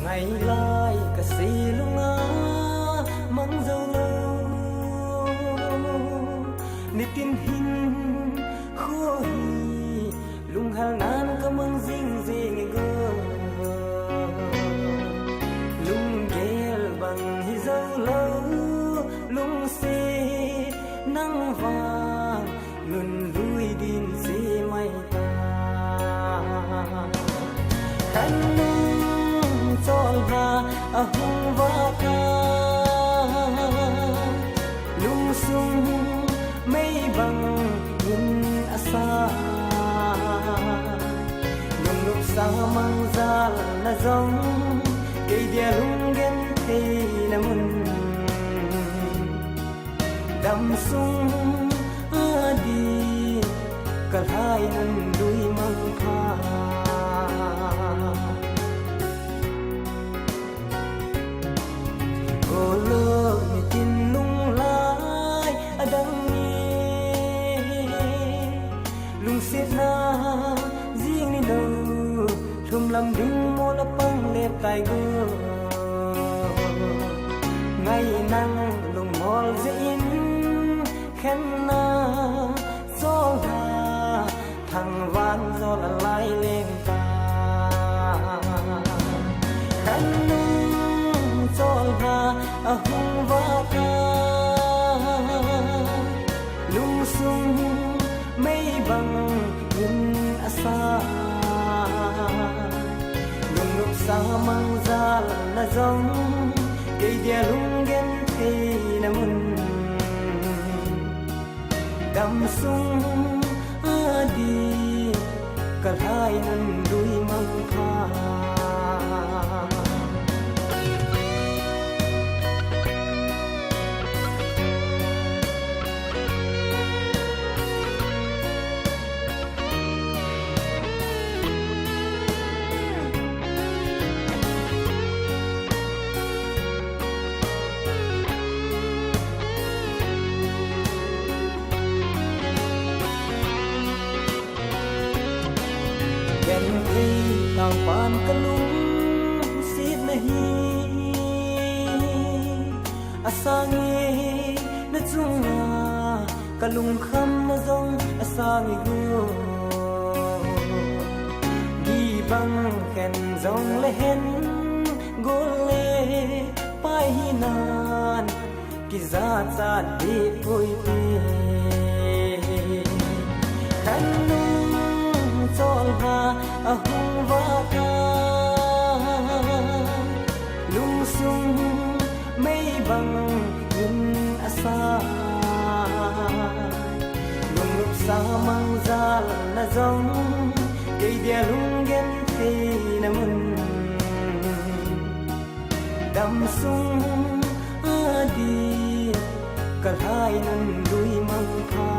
ngày lai cả xì lung á măng dâu lâu nít tin hin khô hi lung hal nan ka măng ding ding gơ lung gel bằng hi dâu lâu lung xê nắng vàng luân lui din xê mai ta khăn nung chol ha a hung va ka lung sung mây bằng nhìn asa lung lung sa mang ra na giống cây dia lung gen thế na mun đam sung đi cả hai nâng đuôi mang pha cô lơ mi tin lung lai đắng nghe lung xiết na riêng đi đâu thum làm đứng mô la băng lẹp tai gơ ngày nắng lung mol dễ khen na gió hà thằng van gió là lái lên ta khen nung gió hà ở hung va ca lung sung mây bằng nhìn asa lung lung sa mang ra là giống cây dia lung gen thế na mun đam sung đi cả hai nâng đuôi mang pha gen thi tang pan ka lung sit na hi asangi na chunga ka lung kham na zong asangi gu gi bang khen zong le hen gole pai hi nan ki za cha di pui ti kan chol ha a hung va ka lung sung mây bằng nhìn asa lung lung sa mang ra na giống cây dia lung gen thế na mun đam sung đi cả hai nâng đuôi mang pha